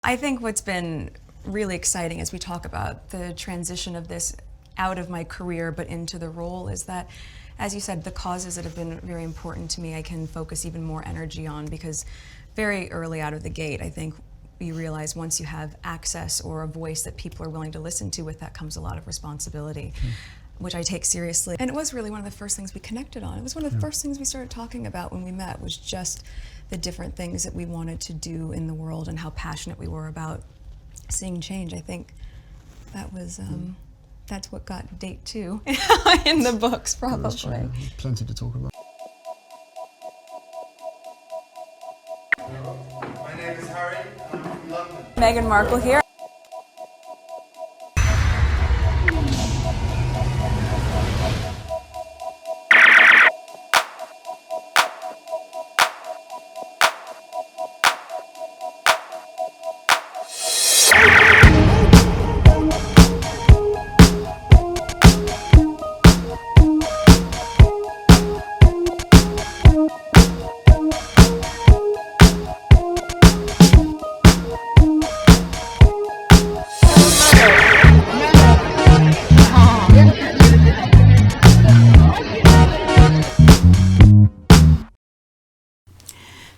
I think what's been really exciting as we talk about the transition of this out of my career but into the role is that, as you said, the causes that have been very important to me I can focus even more energy on, because very early out of the gate I think you realize once you have access or a voice that people are willing to listen to, with that comes a lot of responsibility, which I take seriously. And it was really one of the first things we connected on. It was one of the first things we started talking about when we met, was just the different things that we wanted to do in the world and how passionate we were about seeing change. I think that was, that's what got date 2 in the books, probably. Plenty to talk about. My name is Harry, and I'm from London. Meghan Markle here.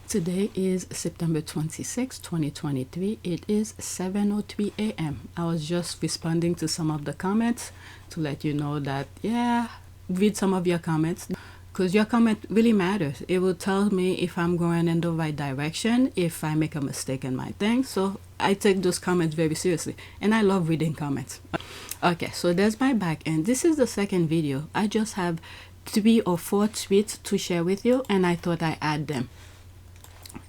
Today is September 26, 2023. It is 7:03 a.m. I was just responding to some of the comments to let you know that, yeah, read some of your comments, because your comment really matters. It will tell me if I'm going in the right direction, if I make a mistake in my thing. So I take those comments very seriously, and I love reading comments. Okay, so there's my back end. This is the second video. I just have 3 or 4 tweets to share with you, and I thought I add them.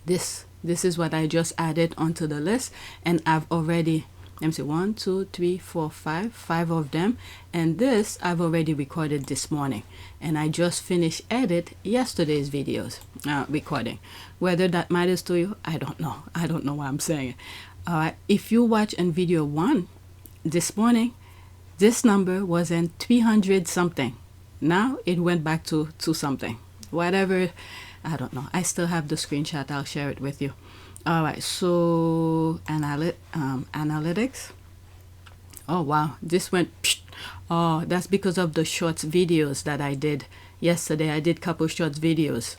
This is what I just added onto the list, and I've already, let me see, 1, 2, 3, 4, 5 of them, and this I've already recorded this morning, and I just finished edit yesterday's videos recording. Whether that matters to you, I don't know. I don't know why I'm saying it. All right, if you watch in video 1 this morning, this number was in 300 something. Now it went back to something, whatever. I don't know. I still have the screenshot. I'll share it with you. All right. So analytics. Oh, wow. This went. Oh, that's because of the shorts videos that I did yesterday. I did a couple shorts videos.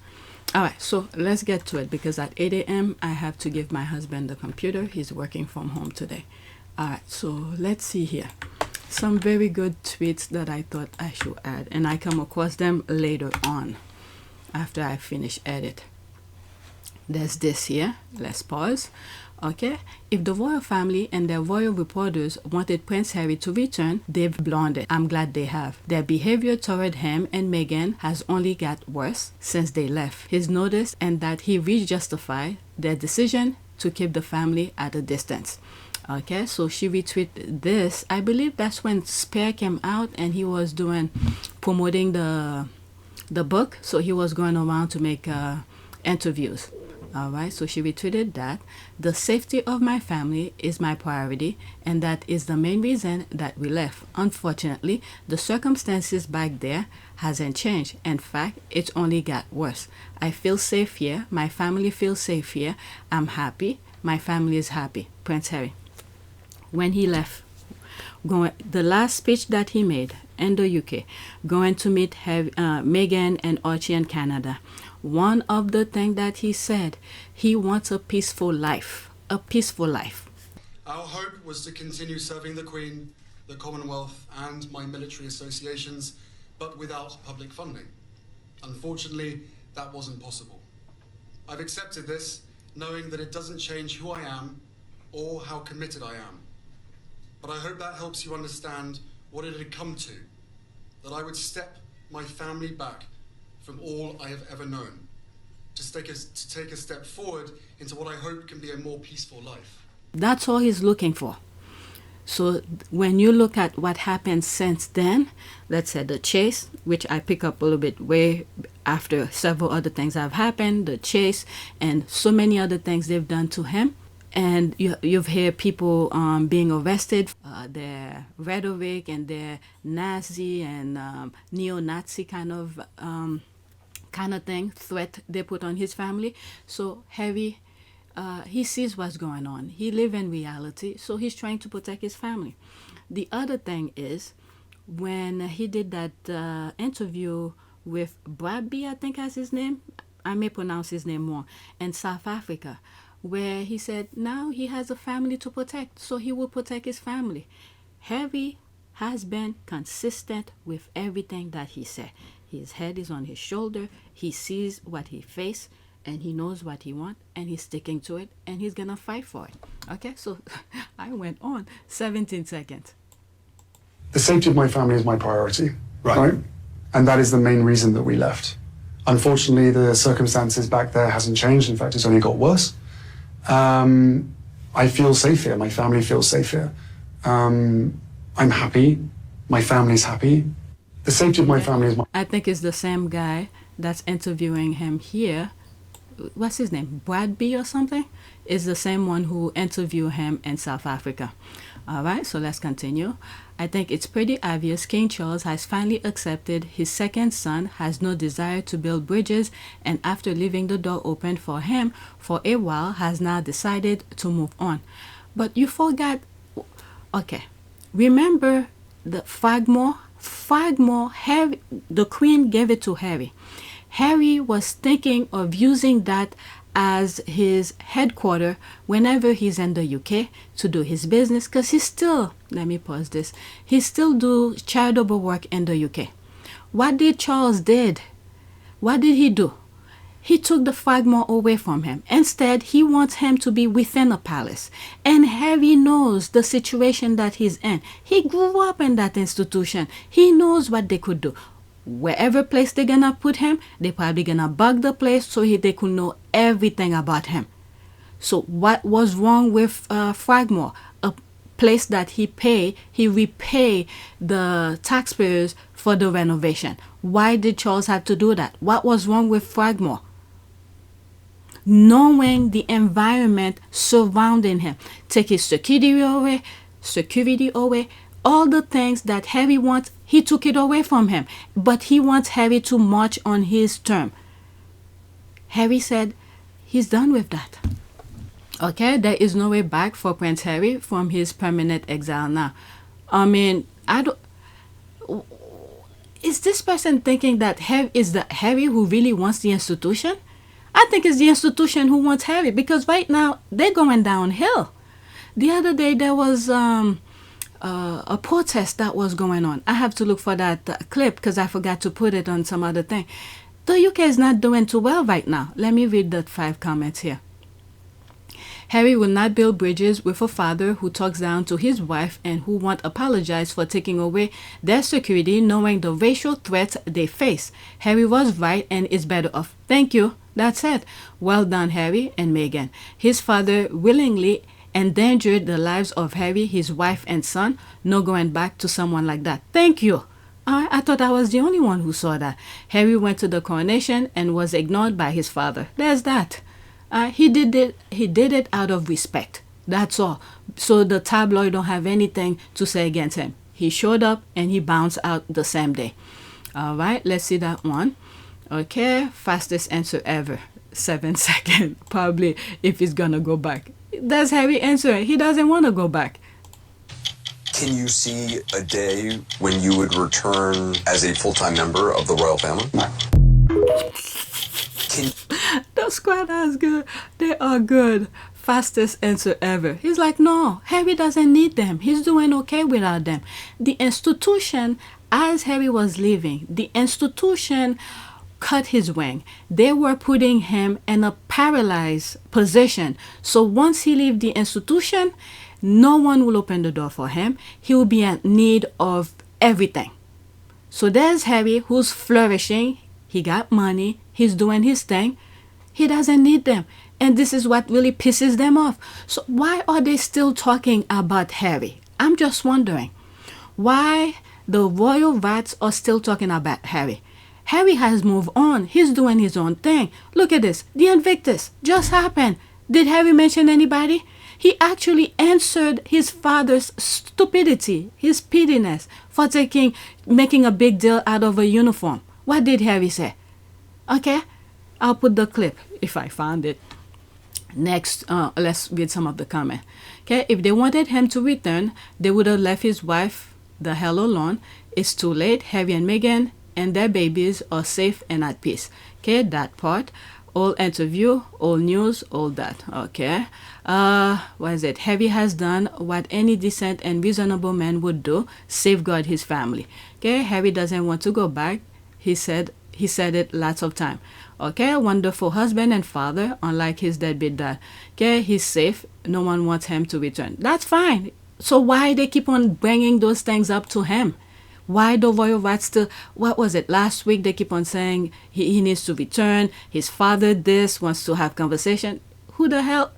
All right. So let's get to it, because at 8 a.m. I have to give my husband the computer. He's working from home today. All right. So let's see here. Some very good tweets that I thought I should add, and I come across them later on, after I finish edit. There's this here. Let's pause. Okay, if the royal family and their royal reporters wanted Prince Harry to return, they've blown it. I'm glad they have. Their behavior toward him and Meghan has only got worse since they left. He's noticed, and that he re-justified their decision to keep the family at a distance. Okay, so she retweeted this. I believe that's when Spare came out and he was promoting the book, so he was going around to make interviews. All right, so she retweeted that. The safety of my family is my priority, and that is the main reason that we left. Unfortunately, the circumstances back there hasn't changed. In fact, it's only got worse. I feel safe here. My family feels safe here. I'm happy. My family is happy. Prince Harry, when he left, the last speech that he made in the UK, going to meet Meghan and Archie in Canada, one of the things that he said, he wants a peaceful life. A peaceful life. Our hope was to continue serving the Queen, the Commonwealth, and my military associations, but without public funding. Unfortunately, that wasn't possible. I've accepted this, knowing that it doesn't change who I am or how committed I am. But I hope that helps you understand what it had come to, that I would step my family back from all I have ever known, to take a step forward into what I hope can be a more peaceful life. That's all he's looking for. So when you look at what happened since then, let's say the chase, which I pick up a little bit way after several other things have happened, the chase and so many other things they've done to him. And you've heard people being arrested, their rhetoric and their Nazi and neo-Nazi kind of thing, threat they put on his family. So Harry he sees what's going on. He lives in reality, so he's trying to protect his family. The other thing is, when he did that interview with Bradby, I think that's his name. I may pronounce his name wrong, in South Africa, where he said now he has a family to protect, so he will protect his family. Harry has been consistent with everything that he said. His head is on his shoulder. He sees what he faces, and he knows what he wants, and he's sticking to it, and he's gonna fight for it. Okay, so I went on 17 seconds. The safety of my family is my priority, right? And that is the main reason that we left. Unfortunately, the circumstances back there hasn't changed. In fact, it's only got worse. I feel safe here. My family feels safe here. I'm happy. My family's happy. The safety of my family is my... I think it's the same guy that's interviewing him here. What's his name? Bradby or something? Is the same one who interviewed him in South Africa. All right, so let's continue. I think it's pretty obvious King Charles has finally accepted his second son has no desire to build bridges, and after leaving the door open for him for a while, has now decided to move on. But you forgot, okay, remember the Fragmore, Harry, the Queen gave it to Harry. Harry was thinking of using that as his headquarters whenever he's in the UK to do his business, because he still, let me pause this, he still do charitable work in the UK. What did Charles did? What did he do? He took the Fragmore away from him. Instead, he wants him to be within a palace. And Harry knows the situation that he's in. He grew up in that institution. He knows what they could do. Wherever place they're gonna put him, they probably gonna bug the place so they could know everything about him. So what was wrong with Fragmore? A place that he repay the taxpayers for the renovation. Why did Charles have to do that? What was wrong with Fragmore? Knowing the environment surrounding him. Take his security away, all the things that Harry wants, he took it away from him. But he wants Harry to march on his term. Harry said he's done with that. Okay, there is no way back for Prince Harry from his permanent exile now. I mean, is this person thinking that Harry is the Harry who really wants the institution? I think it's the institution who wants Harry, because right now they're going downhill. The other day there was a protest that was going on. I have to look for that clip because I forgot to put it on some other thing. The UK is not doing too well right now. Let me read the 5 comments here. Harry will not build bridges with a father who talks down to his wife and who won't apologize for taking away their security, knowing the racial threats they face. Harry was right and is better off. Thank you. That's it. Well done, Harry and Meghan. His father willingly endangered the lives of Harry, his wife and son. No going back to someone like that. Thank you. I thought I was the only one who saw that. Harry went to the coronation and was ignored by his father. There's that. He did it out of respect. That's all. So the tabloid don't have anything to say against him. He showed up and he bounced out the same day. All right, let's see that one. Okay, fastest answer ever. 7 seconds, probably, if he's gonna go back. That's Harry answering. He doesn't want to go back. Can you see a day when you would return as a full-time member of the royal family? No. The squad is good. They are good. Fastest answer ever. He's like, no, Harry doesn't need them. He's doing okay without them. The institution, as Harry was leaving, the institution cut his wing. They were putting him in a paralyzed position. So once he leaves the institution, no one will open the door for him. He will be in need of everything. So there's Harry, who's flourishing. He got money. He's doing his thing. He doesn't need them. And this is what really pisses them off. So why are they still talking about Harry? I'm just wondering why the royal rats are still talking about Harry. Harry has moved on. He's doing his own thing. Look at this. The Invictus just happened. Did Harry mention anybody? He actually answered his father's stupidity, his pettiness for making a big deal out of a uniform. What did Harry say? Okay, I'll put the clip if I found it. Next, let's read some of the comment. Okay, if they wanted him to return, they would have left his wife the hell alone. It's too late. Harry and Meghan and their babies are safe and at peace. Okay, that part. All interview, all news, all that. Okay. What is it? Harry has done what any decent and reasonable man would do, safeguard his family. Okay, Harry doesn't want to go back. He said it lots of time. Okay, a wonderful husband and father, unlike his deadbeat dad. Okay, he's safe. No one wants him to return. That's fine. So why they keep on bringing those things up to him? Why the royal rights still, what was it, last week they keep on saying he needs to return, his father this, wants to have conversation. Who the hell?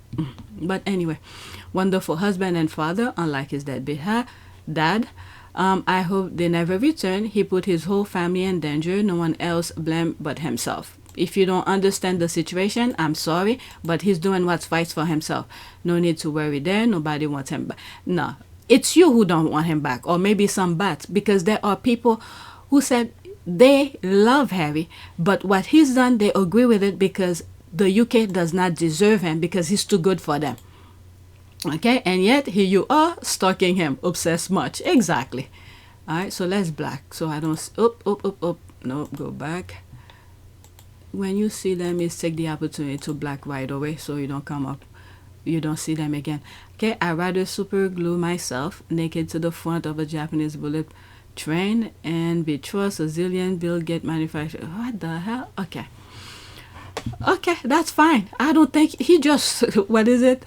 But anyway, wonderful husband and father, unlike his deadbeat dad. I hope they never return. He put his whole family in danger. No one else blamed but himself. If you don't understand the situation, I'm sorry, but he's doing what's right for himself. No need to worry there. Nobody wants him back. No, it's you who don't want him back, or maybe some bats, because there are people who said they love Harry, but what he's done, they agree with it because the UK does not deserve him because he's too good for them. Okay, and yet here you are stalking him, obsessed much. Exactly. All right, so let's black. So I don't, no, go back. When you see them, is take the opportunity to black right away so you don't come up, you don't see them again. Okay, I rather super glue myself naked to the front of a Japanese bullet train and be trust a zillion bill get manufactured. What the hell? Okay, that's fine. I don't think he just what is it?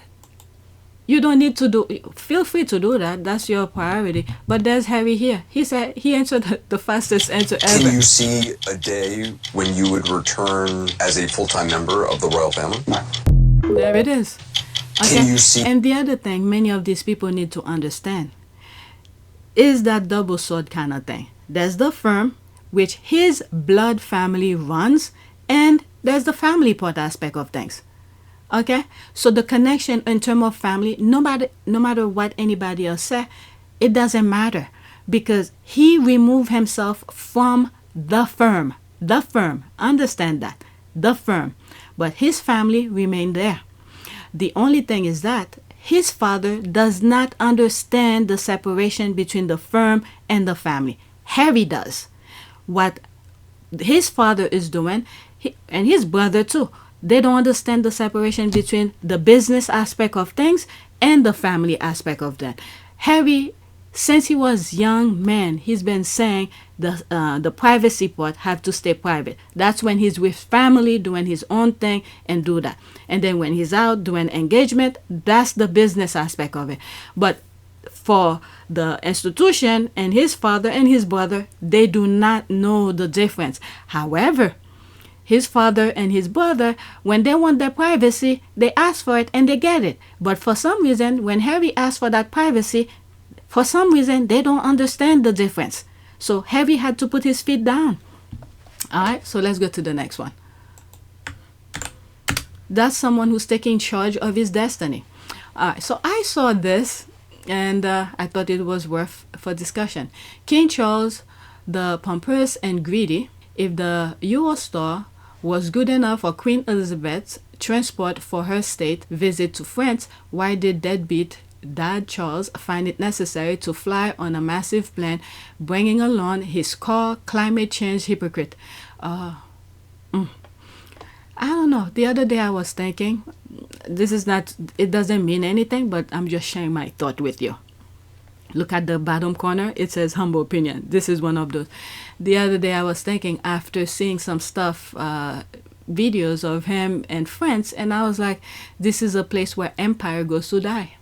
You don't need to do, feel free to do that. That's your priority. But there's Harry here. He said he answered the fastest answer ever. Can you see a day when you would return as a full-time member of the royal family? There it is. Okay. Can you see? And the other thing many of these people need to understand is that double sword kind of thing. There's the firm, which his blood family runs, and there's the family part aspect of things. Okay, so the connection in terms of family, no matter what anybody else say, it doesn't matter because he removed himself from the firm. The firm, understand that, the firm, but his family remained there. The only thing is that his father does not understand the separation between the firm and the family. Harry does. What his father is doing, and his brother too. They don't understand the separation between the business aspect of things and the family aspect of that. Harry, since he was young man, he's been saying the privacy part have to stay private. That's when he's with family doing his own thing and do that. And then when he's out doing engagement, that's the business aspect of it. But for the institution and his father and his brother, they do not know the difference. However, his father and his brother, when they want their privacy, they ask for it and they get it. But for some reason, when Harry asks for that privacy, for some reason, they don't understand the difference. So Harry had to put his feet down. All right, so let's go to the next one. That's someone who's taking charge of his destiny. All right, so I saw this and I thought it was worth for discussion. King Charles, the pompous and greedy, if the Eurostar was good enough for Queen Elizabeth's transport for her state visit to France, why did deadbeat Dad Charles find it necessary to fly on a massive plane, bringing along his car climate change hypocrite? I don't know. The other day I was thinking, this is not, it doesn't mean anything, but I'm just sharing my thought with you. Look at the bottom corner. It says humble opinion. This is one of those. The other day I was thinking after seeing some stuff, videos of him and friends, and I was like, this is a place where empire goes to die.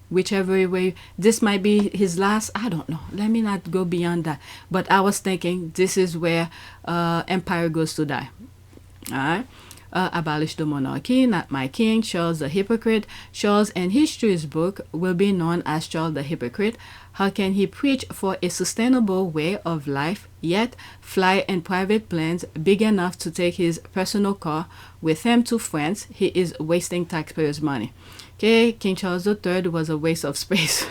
Whichever way, this might be his last, I don't know. Let me not go beyond that. But I was thinking this is where empire goes to die. All right. Abolish the monarchy, not my king, Charles the hypocrite. Charles in history's book will be known as Charles the hypocrite. How can he preach for a sustainable way of life, yet fly in private planes big enough to take his personal car with him to France? He is wasting taxpayers' money. Okay, King Charles III was a waste of space.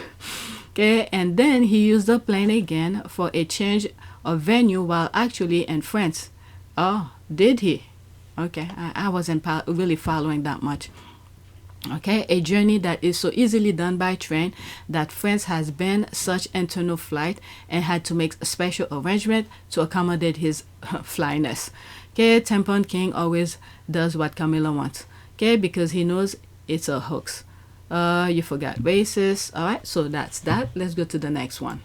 Okay, and then he used the plane again for a change of venue while actually in France. Oh, did he? Okay, I wasn't really following that much. Okay, a journey that is so easily done by train that France has banned such internal flight and had to make a special arrangement to accommodate his flyness. Okay, Tampon King always does what Camilla wants. Okay, because he knows it's a hoax. You forgot racist. All right, so that's that. Let's go to the next one.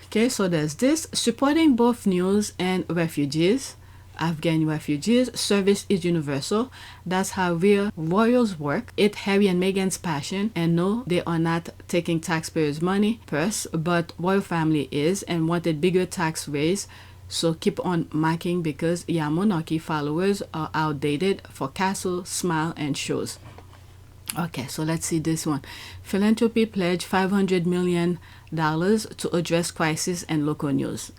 Okay, so there's this. Supporting both news and refugees, Afghan refugees, service is universal. That's how real royals work. It's Harry and Meghan's passion, and no, they are not taking taxpayers' money purse, but royal family is and wanted bigger tax raise. So keep on marking because yeah, monarchy followers are outdated for castle, smile, and shows. Okay, so let's see this one. Philanthropy pledge $500 million to address crisis and local news.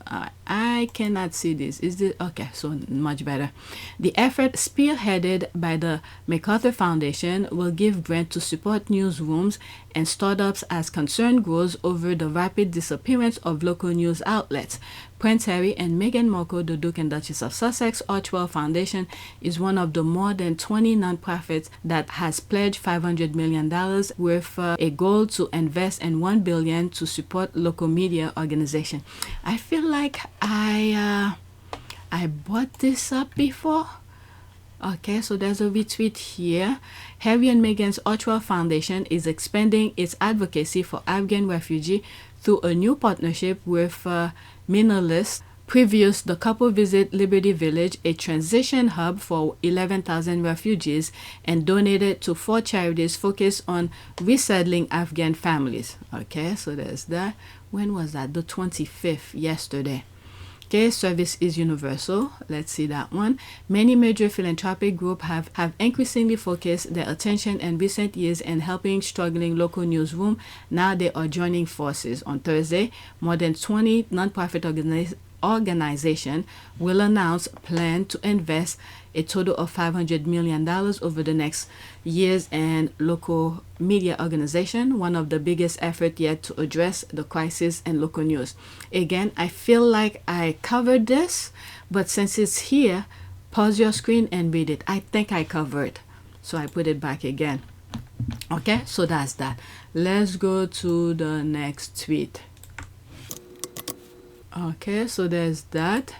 I cannot see this. Is this okay? So much better. The effort, spearheaded by the MacArthur Foundation, will give grant to support newsrooms and startups as concern grows over the rapid disappearance of local news outlets. Prince Harry and Meghan Markle, the Duke and Duchess of Sussex Archewell Foundation, is one of the more than 20 nonprofits that has pledged $500 million with a goal to invest in $1 billion to support local media organization. I feel like I brought this up before. Okay, so there's a retweet here. Harry and Meghan's Archewell Foundation is expanding its advocacy for Afghan refugees through a new partnership with Minalist. Previous, the couple visit Liberty Village, a transition hub for 11,000 refugees, and donated to 4 charities focused on resettling Afghan families. Okay, so there's that. When was that? The 25th, yesterday. Okay, service is universal. Let's see that one. Many major philanthropic groups have increasingly focused their attention in recent years in helping struggling local newsroom. Now they are joining forces. On Thursday, more than 20 nonprofit organizations will announce plan to invest a total of $500 million over the next years in local media organization, one of the biggest efforts yet to address the crisis in local news. Again, I feel like I covered this, but since it's here, pause your screen and read it. I think I covered, so I put it back again. Okay, so that's that. Let's go to the next tweet. Okay, so there's that.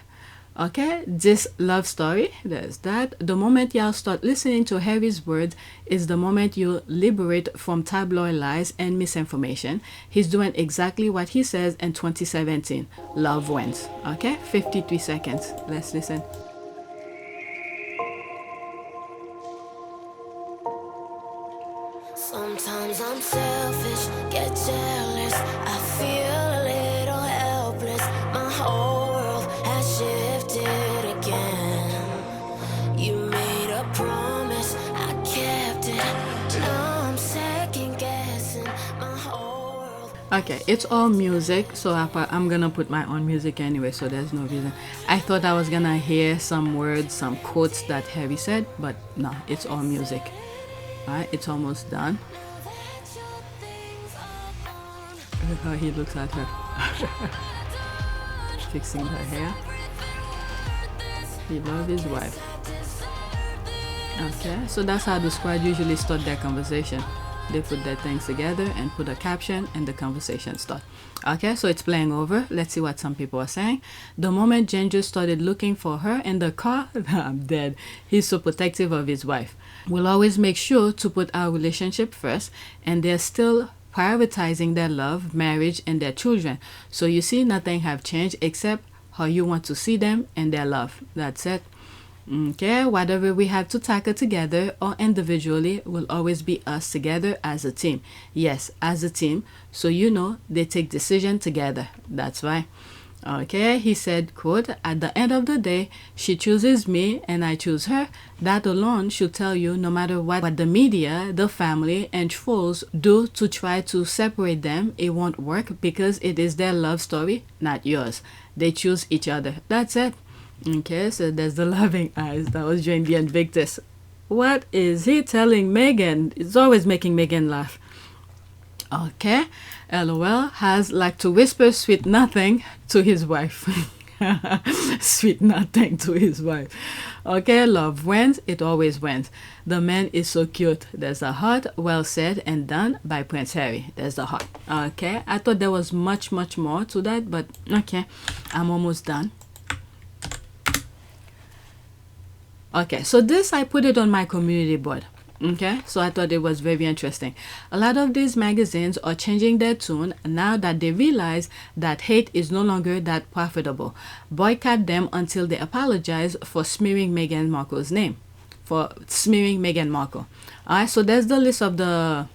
Okay, this love story, there's that. The moment y'all start listening to Harry's words is the moment you liberate from tabloid lies and misinformation. He's doing exactly what he says in 2017. Love wins. Okay, 53 seconds. Let's listen. Sometimes I'm selfish, get jealous. I feel a little helpless. My whole world has shifted again. You made a promise, I kept it. Now I'm second guessing my whole world. Okay, it's all music, so I'm gonna put my own music anyway, so there's no reason. I thought I was gonna hear some words, some quotes that Harry said, but no, it's all music. Alright, it's almost done. Look how he looks at her. Fixing her hair. He loves his wife. Okay, so that's how the squad usually start their conversation. They put their things together and put a caption and the conversation starts. Okay, so it's playing over. Let's see what some people are saying. The moment Ginger started looking for her in the car, I'm dead. He's so protective of his wife. We'll always make sure to put our relationship first, and they're still prioritizing their love, marriage, and their children. So you see, nothing have changed except how you want to see them and their love. That's it. Okay, whatever we have to tackle together or individually will always be us together as a team. Yes, as a team. So you know, they take decision together. That's why. Okay, he said, quote, at the end of the day, she chooses me and I choose her. That alone should tell you no matter what the media, the family, and trolls do to try to separate them, it won't work because it is their love story, not yours. They choose each other. That's it. Okay, so there's the loving eyes. That was Jane the Invictus. What is he telling Meghan? It's always making Meghan laugh. Okay, LOL has like to whisper sweet nothing to his wife. Sweet nothing to his wife. Okay, love wins. It always wins. The man is so cute. There's a heart. Well said and done by Prince Harry. There's the heart. Okay, I thought there was much more to that, but okay, I'm almost done. Okay, so this I put it on my community board. Okay, so I thought it was very interesting. A lot of these magazines are changing their tune now that they realize that hate is no longer that profitable. Boycott them until they apologize for smearing Meghan Markle's name. For smearing Meghan Markle. Alright, so there's the list of the,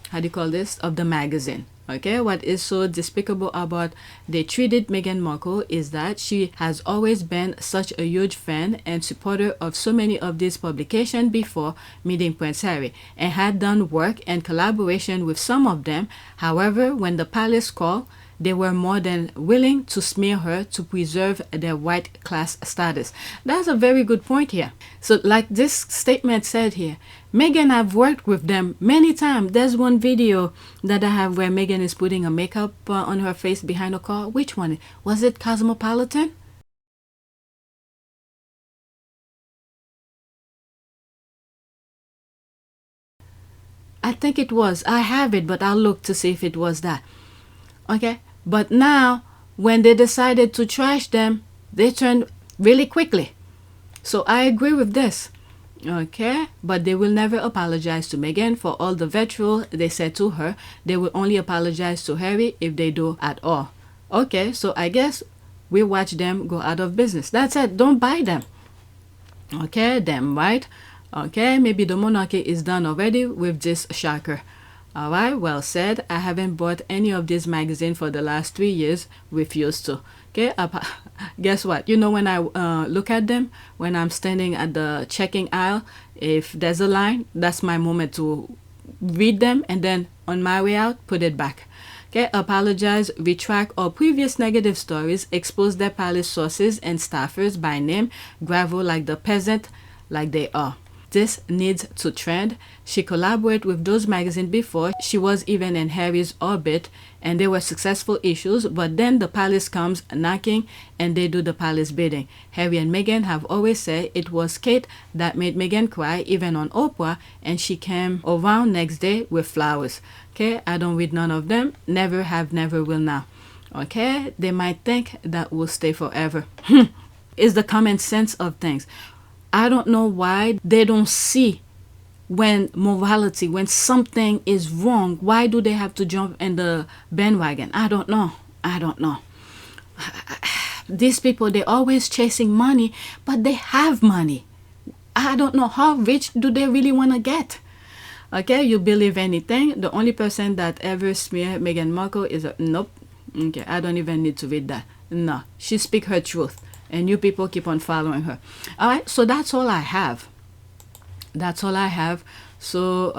how do you call this? Of the magazine. Okay, what is so despicable about they treated Meghan Markle is that she has always been such a huge fan and supporter of so many of these publications before meeting Prince Harry, and had done work and collaboration with some of them. However, when the palace called, they were more than willing to smear her to preserve their white class status. That's a very good point here. So like this statement said here, Meghan have worked with them many times. There's one video that I have where Meghan is putting a makeup on her face behind a car. Which one? Was it Cosmopolitan? I think it was. I have it, but I'll look to see if it was that. Okay, but now when they decided to trash them, they turned really quickly. So I agree with this. Okay, but they will never apologize to Meghan for all the vitriol they said to her. They will only apologize to Harry if they do at all. Okay, so I guess we watch them go out of business. That's it. Don't buy them. Okay, damn right. Okay, maybe the monarchy is done already with this shocker. Alright, well said. I haven't bought any of these magazines for the last 3 years. Refused to. Okay, guess what? You know, when I look at them, when I'm standing at the checking aisle, if there's a line, that's my moment to read them, and then on my way out, put it back. Okay, apologize, retract all previous negative stories, expose their palace sources and staffers by name, gravel like the peasant like they are. This needs to trend. She collaborated with those magazines before. She was even in Harry's orbit, and they were successful issues, but then the palace comes knocking and they do the palace bidding. Harry and Meghan have always said it was Kate that made Meghan cry, even on Oprah, and she came around next day with flowers. Okay, I don't read none of them. Never have, never will now. Okay, they might think that will stay forever. It's the common sense of things. I don't know why they don't see when morality, when something is wrong. Why do they have to jump in the bandwagon? I don't know. I don't know. These people, they're always chasing money, but they have money. I don't know, how rich do they really want to get? Okay, you believe anything. The only person that ever smeared Meghan Markle is a nope. Okay, I don't even need to read that. No, she speak her truth, and you people keep on following her. All right, so that's all I have. That's all I have. So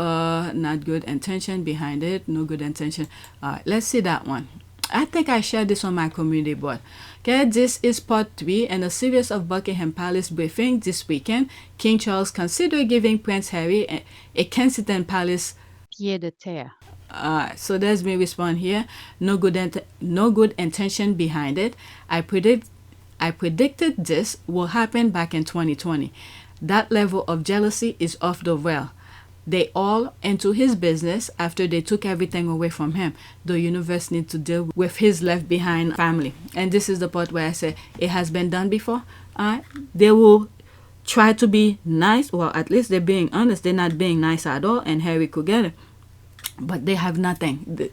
not good intention behind it. No good intention. All right, let's see that one. I think I shared this on my community board. Okay, this is part 3 in a series of Buckingham Palace briefing this weekend. King Charles considered giving Prince Harry a Kensington Palace pied de terre. So there's me respond here. No good intention behind it. I predicted this will happen back in 2020. That level of jealousy is off the rail. They all into his business after they took everything away from him. The universe needs to deal with his left behind family. And this is the part where I say it has been done before. They will try to be nice. Well, at least they're being honest. They're not being nice at all. And Harry could get it. But they have nothing.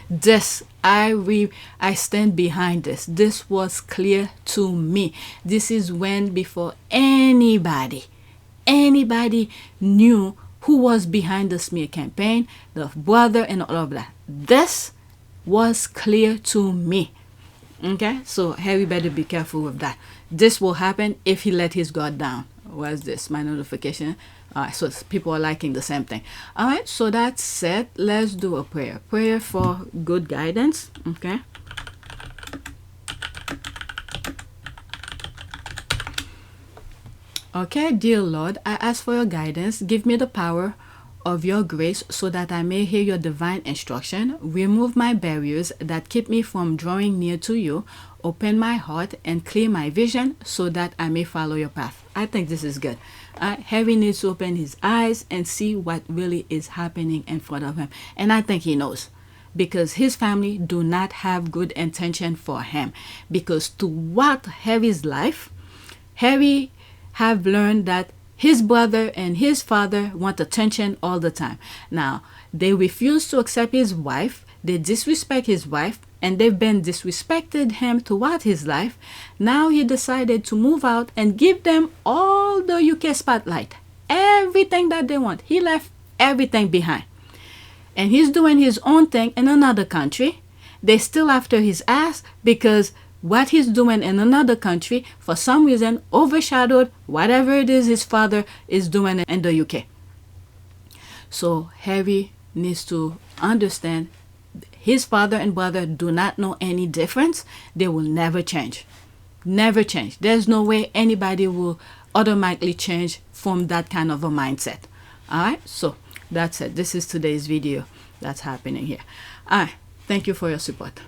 This, I stand behind this. This was clear to me. This is when before anybody knew who was behind the smear campaign, the brother and all of that. This was clear to me. Okay, so Harry better be careful with that. This will happen if he let his guard down. What's this? My notification. So people are liking the same thing. All right, so that's it. Let's do a prayer. Prayer for good guidance. Okay. Okay, dear Lord, I ask for your guidance. Give me the power of your grace so that I may hear your divine instruction. Remove my barriers that keep me from drawing near to you. Open my heart and clear my vision so that I may follow your path. I think this is good. Harry needs to open his eyes and see what really is happening in front of him. And I think he knows, because his family do not have good intention for him. Because throughout Harry's life, Harry have learned that his brother and his father want attention all the time. Now, they refuse to accept his wife, they disrespect his wife, and they've been disrespected him throughout his life. Now he decided to move out and give them all the UK spotlight. Everything that they want. He left everything behind. And he's doing his own thing in another country. They're still after his ass because what he's doing in another country, for some reason, overshadowed whatever it is his father is doing in the UK. So Harry needs to understand his father and brother do not know any difference. They will never change. Never change. There's no way anybody will automatically change from that kind of a mindset. Alright, so that's it. This is today's video that's happening here. Alright, thank you for your support.